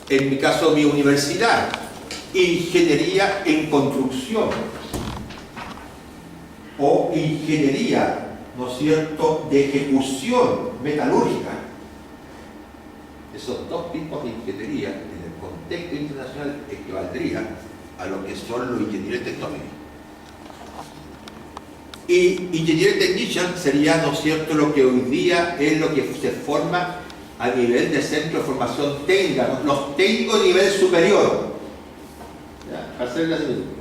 en mi caso mi universidad, ingeniería en construcción o ingeniería, ¿no es cierto?, de ejecución metalúrgica. Esos dos tipos de ingeniería en el contexto internacional equivaldrían a lo que son los ingenieros tecnológicos. Y Engineering Technician sería, ¿no es cierto?, lo que hoy día es lo que se forma a nivel de centro de formación técnica, los técnicos de nivel superior.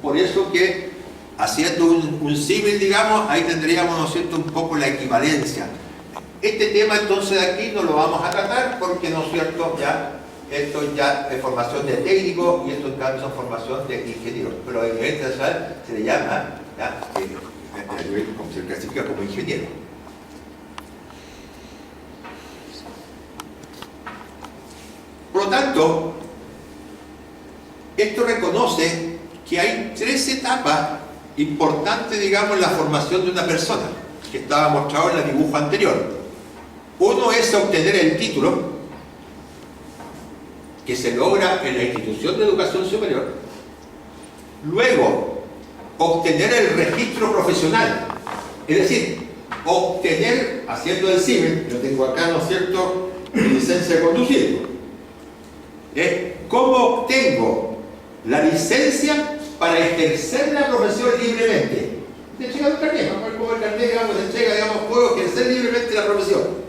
Por eso que, haciendo un símil, digamos, ahí tendríamos, ¿no es cierto?, un poco la equivalencia. Este tema entonces de aquí no lo vamos a tratar porque, ¿no es cierto?, ya esto ya es formación de técnico y esto en cambio es formación de ingeniero. Pero en el internacional se le llama, ¿ya?, como se clasifica como ingeniero. Por lo tanto, esto reconoce que hay tres etapas importantes, digamos, en la formación de una persona, que estaba mostrado en el dibujo anterior. Uno es obtener el título, que se logra en la institución de educación superior. Luego, obtener el registro profesional, es decir, obtener, haciendo el símil, yo tengo acá, ¿no es cierto?, mi licencia de conducir. ¿Cómo obtengo la licencia para ejercer la profesión libremente? Se entrega el carnet, como el carnet, digamos, se entrega, digamos, puedo ejercer libremente la profesión.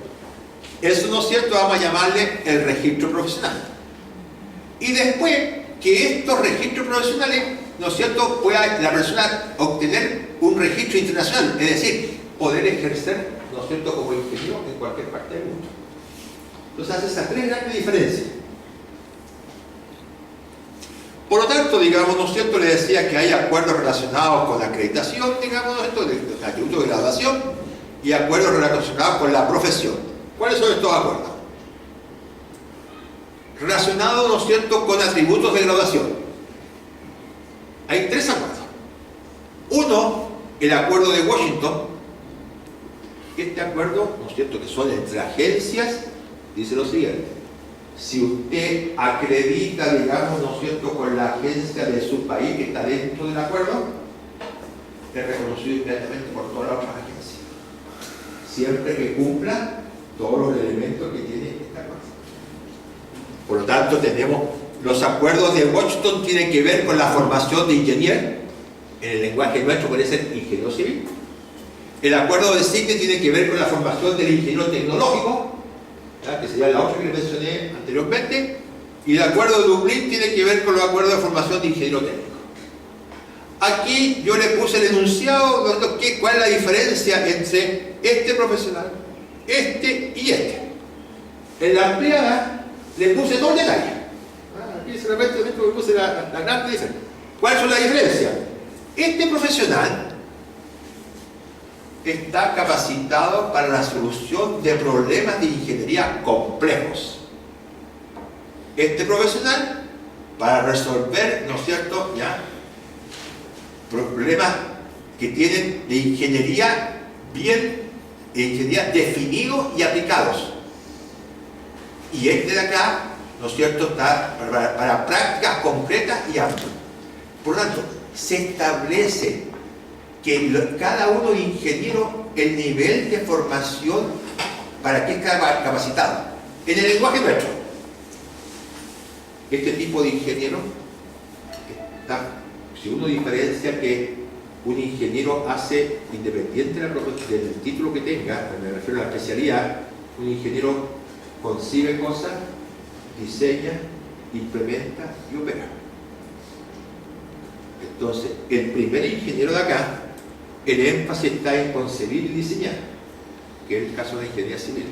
Eso, ¿no es cierto?, vamos a llamarle el registro profesional. Y después que estos registros profesionales, ¿no es cierto?, pueda la persona obtener un registro internacional, es decir, poder ejercer, ¿no es cierto?, como ingeniero en cualquier parte del mundo. Entonces hace esas tres grandes diferencias. Por lo tanto, digamos, ¿no es cierto?, le decía que hay acuerdos relacionados con la acreditación, digamos, ¿no es cierto?, de atributos de graduación y acuerdos relacionados con la profesión. ¿Cuáles son estos acuerdos? Relacionados, ¿no es cierto?, con atributos de graduación. Hay tres acuerdos. Uno, el acuerdo de Washington. Este acuerdo, ¿no es cierto?, que son entre agencias, dice lo siguiente: si usted acredita, digamos, ¿no es cierto?, con la agencia de su país que está dentro del acuerdo, es reconocido inmediatamente por todas las otras agencias, siempre que cumpla todos los elementos que tiene este acuerdo. Por lo tanto, tenemos los acuerdos de Washington, tienen que ver con la formación de ingeniero, en el lenguaje nuestro puede ser ingeniero civil. El acuerdo de Sydney tiene que ver con la formación del ingeniero tecnológico, ¿ya?, que sería la otra que les mencioné anteriormente, y el acuerdo de Dublín tiene que ver con los acuerdos de formación de ingeniero técnico. Aquí yo le puse el enunciado, cuál es la diferencia entre este profesional, este y este. En la ampliada le puse dos detalles. Aquí solamente le puse la gran diferencia. ¿Cuáles son las diferencias? Este profesional está capacitado para la solución de problemas de ingeniería complejos. Este profesional para resolver, ¿no es cierto?, ya, problemas que tienen de ingeniería definidos y aplicados. Y este de acá, ¿no es cierto?, está para prácticas concretas y amplias. Por lo tanto, se establece que cada uno de ingenieros, el nivel de formación para que esté capacitado. En el lenguaje nuestro, este tipo de ingeniero si uno diferencia que un ingeniero hace, independiente del título que tenga, me refiero a la especialidad, un ingeniero concibe cosas, diseña, implementa y opera. Entonces, el primer ingeniero de acá, el énfasis está en concebir y diseñar, que es el caso de la ingeniería civil.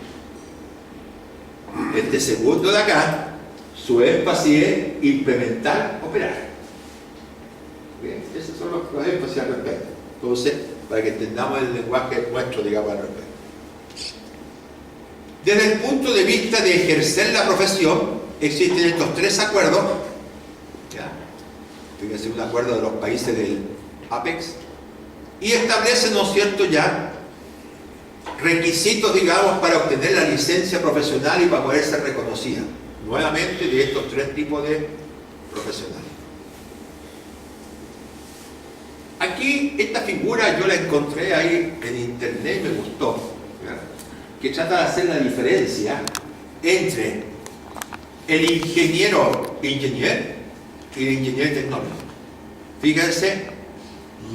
Este segundo de acá, su énfasis es implementar, operar. ¿Bien? Esos son los énfasis al respecto. Entonces, para que entendamos el lenguaje nuestro, digamos, al respecto. Desde el punto de vista de ejercer la profesión, existen estos tres acuerdos. ¿Ya? Fíjense, un acuerdo de los países del APEX, y establece, ¿no es cierto?, ya requisitos, digamos, para obtener la licencia profesional y para poder ser reconocida. nuevamente de estos tres tipos de profesionales. Aquí, esta figura yo la encontré ahí en internet y me gustó, ¿verdad? Que trata de hacer la diferencia entre el ingeniero y el ingeniero tecnológico. Fíjense,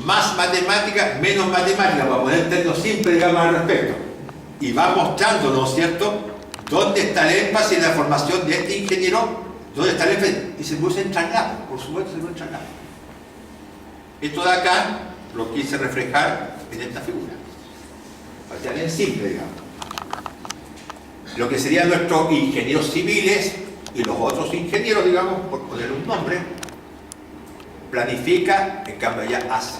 más matemática, menos matemática, para poner en términos simples, digamos, al respecto. Y va mostrando, ¿no es cierto?, dónde está el énfasis en la formación de este ingeniero, dónde está el énfasis, y se puso entrañado, por supuesto se puso entrañado. Esto de acá lo quise reflejar en esta figura, para que sea bien simple, digamos. Lo que serían nuestros ingenieros civiles y los otros ingenieros, digamos, por poner un nombre, planifica, en cambio ya hace.